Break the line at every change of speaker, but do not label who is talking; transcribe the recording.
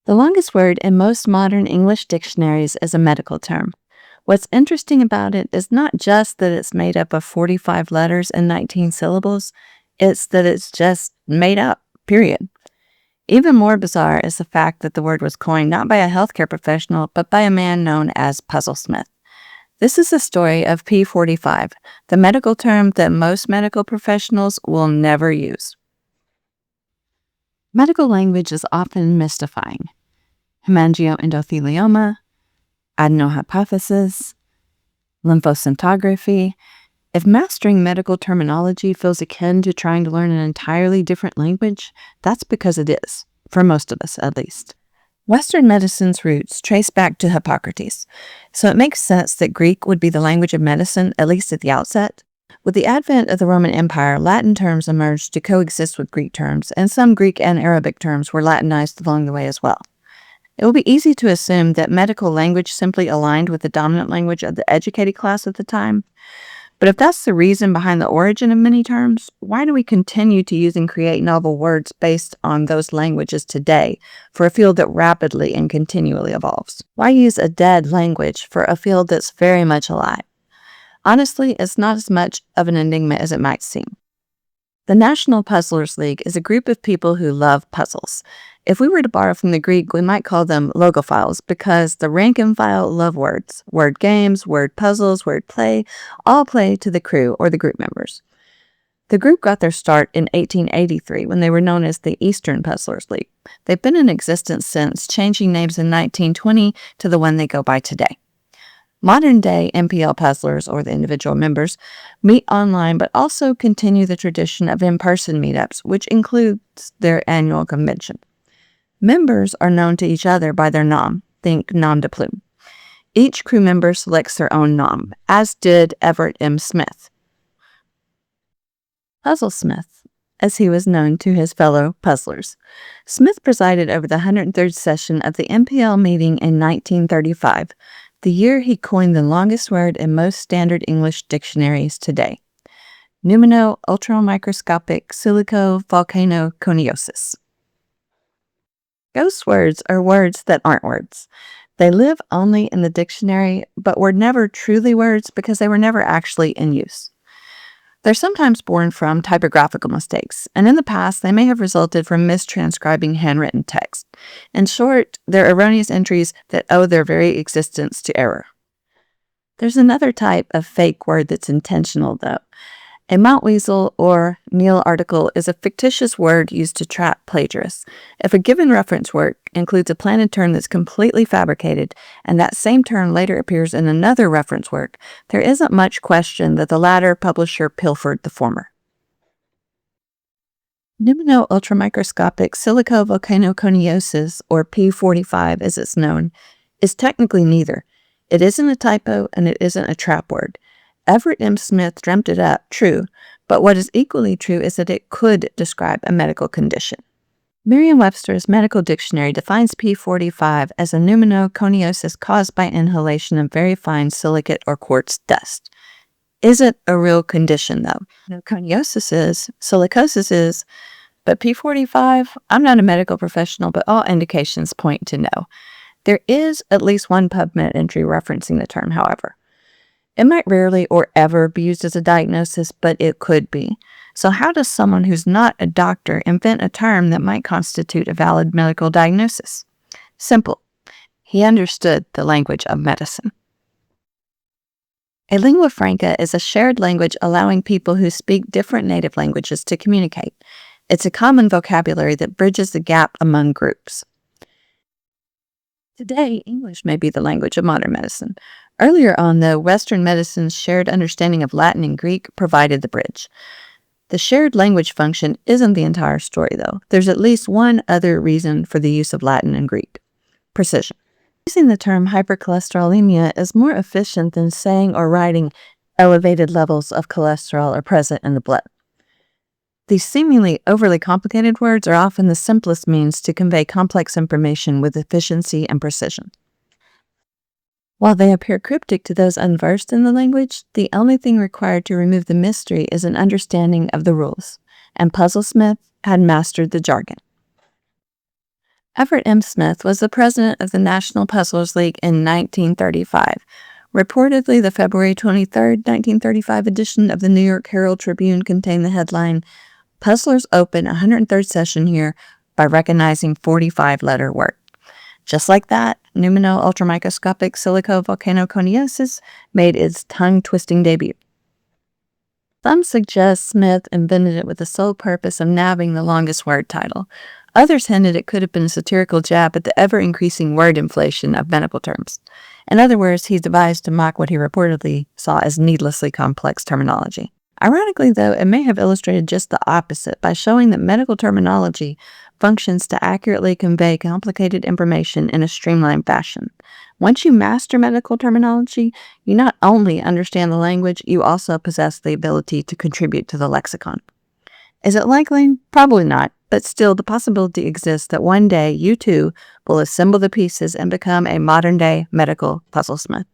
The longest word in most modern English dictionaries is a medical term. What's interesting about it is not just that it's made up of 45 letters and 19 syllables, it's that it's just made up, period. Even more bizarre is the fact that the word was coined not by a healthcare professional, but by a man known as Puzzlesmith. This is the story of P45, the medical term that most medical professionals will never use. Medical language is often mystifying. Hemangioendothelioma, adenohypophysis, lymphoscintigraphy. If mastering medical terminology feels akin to trying to learn an entirely different language, that's because it is, for most of us at least. Western medicine's roots trace back to Hippocrates, so it makes sense that Greek would be the language of medicine, at least at the outset. With the advent of the Roman Empire, Latin terms emerged to coexist with Greek terms, and some Greek and Arabic terms were Latinized along the way as well. It will be easy to assume that medical language simply aligned with the dominant language of the educated class at the time. But if that's the reason behind the origin of many terms, why do we continue to use and create novel words based on those languages today for a field that rapidly and continually evolves? Why use a dead language for a field that's very much alive? Honestly, it's not as much of an enigma as it might seem. The National Puzzlers League is a group of people who love puzzles. If we were to borrow from the Greek, we might call them logophiles because the rank and file love words. Word games, word puzzles, word play, all play to the crew or the group members. The group got their start in 1883 when they were known as the Eastern Puzzlers League. They've been in existence since, changing names in 1920 to the one they go by today. Modern-day MPL puzzlers, or the individual members, meet online but also continue the tradition of in-person meetups, which includes their annual convention. Members are known to each other by their nom, think nom de plume. Each crew member selects their own nom, as did Everett M. Smith. Puzzlesmith, as he was known to his fellow puzzlers. Smith presided over the 103rd session of the MPL meeting in 1935, the year he coined the longest word in most standard English dictionaries today, pneumono-ultramicroscopic silico-volcanoconiosis. Ghost words are words that aren't words. They live only in the dictionary, but were never truly words because they were never actually in use. They're sometimes born from typographical mistakes, and in the past, they may have resulted from mistranscribing handwritten text. In short, they're erroneous entries that owe their very existence to error. There's another type of fake word that's intentional, though. A Montweasel or Neil article is a fictitious word used to trap plagiarists. If a given reference work includes a planted term that's completely fabricated, and that same term later appears in another reference work, there isn't much question that the latter publisher pilfered the former. Pneumono-ultramicroscopic silico-volcanoconiosis, or P45 as it's known, is technically neither. It isn't a typo and it isn't a trap word. Everett M. Smith dreamt it up, true, but what is equally true is that it could describe a medical condition. Merriam-Webster's Medical Dictionary defines P45 as a pneumoconiosis caused by inhalation of very fine silicate or quartz dust. Is it a real condition, though? Coniosis is, silicosis is, but P45, I'm not a medical professional, but all indications point to no. There is at least one PubMed entry referencing the term, however. It might rarely or ever be used as a diagnosis, but it could be. So how does someone who's not a doctor invent a term that might constitute a valid medical diagnosis? Simple. He understood the language of medicine. A lingua franca is a shared language allowing people who speak different native languages to communicate. It's a common vocabulary that bridges the gap among groups. Today, English may be the language of modern medicine. Earlier on, though, Western medicine's shared understanding of Latin and Greek provided the bridge. The shared language function isn't the entire story, though. There's at least one other reason for the use of Latin and Greek: precision. Using the term hypercholesterolemia is more efficient than saying or writing elevated levels of cholesterol are present in the blood. These seemingly overly complicated words are often the simplest means to convey complex information with efficiency and precision. While they appear cryptic to those unversed in the language, the only thing required to remove the mystery is an understanding of the rules, and Puzzlesmith had mastered the jargon. Everett M. Smith was the president of the National Puzzlers League in 1935. Reportedly, the February 23, 1935 edition of the New York Herald Tribune contained the headline, "Puzzlers open 103rd session here by recognizing 45-letter word." Just like that, numino-ultramicroscopic silicovolcanoconiosis made its tongue-twisting debut. Some suggest Smith invented it with the sole purpose of nabbing the longest word title. Others hinted it could have been a satirical jab at the ever-increasing word inflation of medical terms. In other words, he devised to mock what he reportedly saw as needlessly complex terminology. Ironically, though, it may have illustrated just the opposite by showing that medical terminology functions to accurately convey complicated information in a streamlined fashion. Once you master medical terminology, you not only understand the language, you also possess the ability to contribute to the lexicon. Is it likely? Probably not, but still the possibility exists that one day you too will assemble the pieces and become a modern-day medical puzzlesmith.